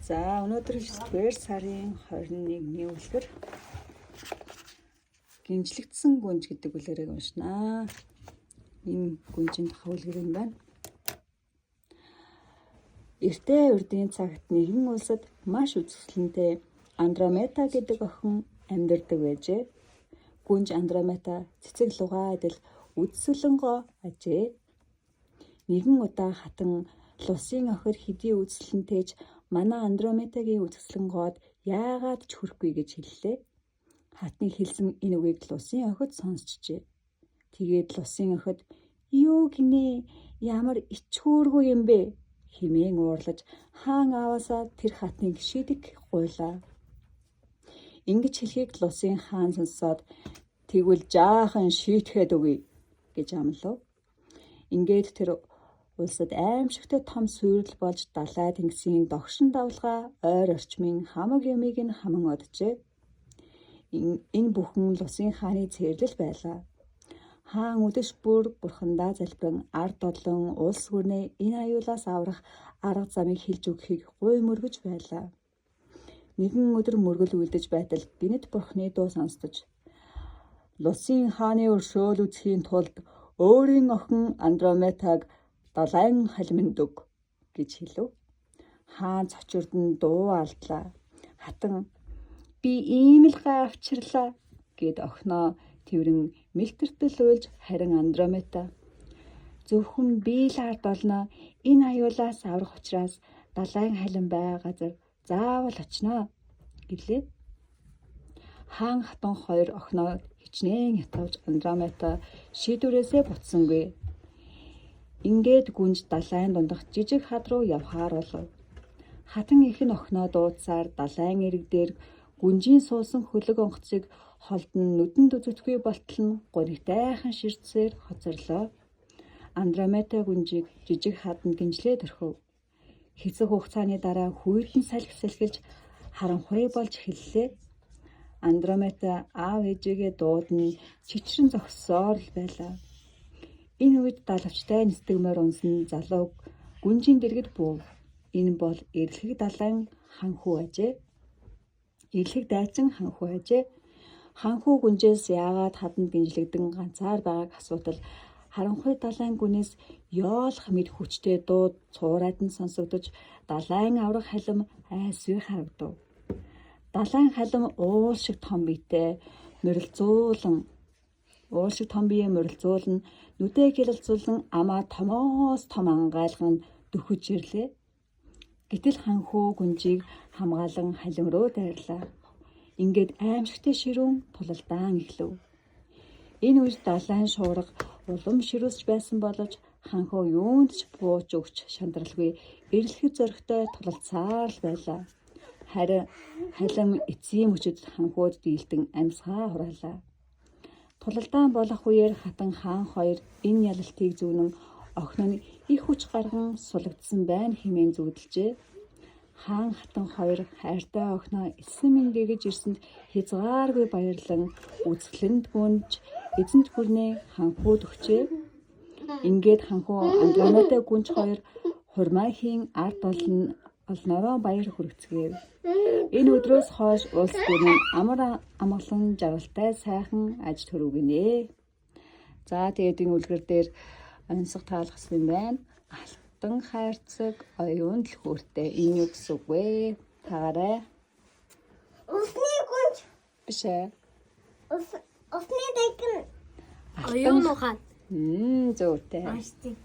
За өнөөдөр 9-р сарын 21-ний үлгэр гинжлэгдсэн гүнж гэдэг үлгэрийг уншнаа. Энэ гүнжийн тухай үлгэр юм байна. Эртээ урдын цагт нэгэн улсад маш үзэсгэлэнтэй Андромеда гэдэг охин амьдардаг байжээ. Гүнж Андромеда цэцэг лугаа адил үзэсгэлэнгоо ажээ. Нэгэн удаа хатан Лусын охир хэдий үзэсгэлэнтэйч манай Андромедагийн үзэсгэлэнгоод яагаад ч хүрэхгүй гэж хэллээ. Хатны хэлсэн энэ үгийг Лусын охид сонсчжээ. Тэгээд Лусын охид "Юу гинэ? Ямар ичхүүргүй юм бэ?" хэмээн уурлаж хаан ааваасаа тэр хатныг шидэх гуйлаа. Ингэж хэлхийг Лусын хаан сонсоод "Тэгвэл жаахан шийтгэхэд өгье" гэж амлав. Ингээд тэр улсад аимшигтай том суйрал болж далай тэнгисийн догшин давлгаа ойр орчмын хамаг юмыг нь хаман оджээ. Энэ бүхэн Лусын хааны цээрлэл байлаа. Хаан өдөш бүр бурхандаа залбиран ард олон улс гүрнээ энэ аюулаас аврах арга замыг хэлж өгөхийг гуй мөргөж байлаа. Нэгэн өдөр мөргөл үлдэж байтал гинэт бурхны дуу сонсдож Лусын хааны өршөөл үзхийн тулд өөрийн охин Андромедаг далайн халиманд өг гэж хэлв. Хаан цочирд нь дуу алдлаа. Хатан "Би ийм л гайвчрлаа" гэд охиноо тэрэн мэлтэртэл уйлж харин Андромеда "Зөвхөн би л ард олноо. Энэ аюулаас аврах учраас далайн халин байгаа газар заавал очноо" гэлээ. Хаан хатан хоёр охиноо хичнээн ятгавж Андромеда шийдвэрээсээ буцсангүй. Ингээд гүнж далайн дундах жижиг хад руу явхаар болов. Хатан ихэнх охиноо дуудсаар далайн эрэг дээр гүнжийн суусан хөлөг онгоцыг холдон нүдэнд үзэгдэхгүй болтол нь гунигтайхан ширцээр хоцорлоо. Андромеда гүнжийг жижиг хаданд гинжлээд орхив. Хэцэг хугацааны дараа хүйтэн салхи сэлгэлж харанхуй болж эхэллээ. Андромеда аав ээжигээ дуудна чичрэн зогссоор л байлаа. Энэ үед далавчтай нисдэгмээр унсан залуу гүнжийн дэргэд буув. Энэ бол эрлэг далайн ханхүү ажээ. Эрлэг дайчин ханхүү ажээ. Ханхүү гүнжээс яагаад хаданд гинжлэгдэн ганцаар байгааг асуутал харанхуй далайн гүнээс ёолох мэд хүчтэй дуу цуурайд нь сонсогдож далайн аврах халим айсвэр харагдав. Далайн халим уул шиг том биетэй морилцуулан нүдээ гялалзуулан амаа томоос том ангайлган дөхөж ирлээ. Гэтэл ханхүү гүнжийг хамгаалан халим руу дайрлаа. Ингээд аимшигтай ширүүн тулалдаан эхлэв. Энэ үед далайн шуурга улам ширүүсч байсан боловч ханхүү юунд ч бууж өгч шандралгүй эрлэхэд зоригтой тулалцаар л байлаа. Харин халим эцсийн мөчөд ханхууд дийлдэн амьсгаа хураалаа. Тулалдаан болох үеэр хатан хаан хоёр энэ ялалтыг зүгнэн охин нь их хүч гарган сулагдсан байна хэмээн зүгдэлжээ. Хаан хатан хоёр хайртай охиноо эссэн мэндэгэж ирсэнд хязгааргүй баярлан үзэсгэлэнд гүнж эзэнт гүрнээ ханхууд өгчээ. Ингээд ханхуу Андромеда гүнж хоёр хурмаахийн ард олноороо баяр хүргэцгээв. Энэ өдрөөс хойш улс гүрэн амар амгалан жаргалтай сайхан аж төрөв. За тэгээд энэ үлгэр дээр онцгой таалагдсан юм байна. Алтан хайрцаг оюун дэлгүүртэй. Энэ юу гэсэн үг вэ? Таарай. Усны гүнж. Биш ээ. Усны дэйгэн. Оюун ухаан. Зөвтэй. Астиг.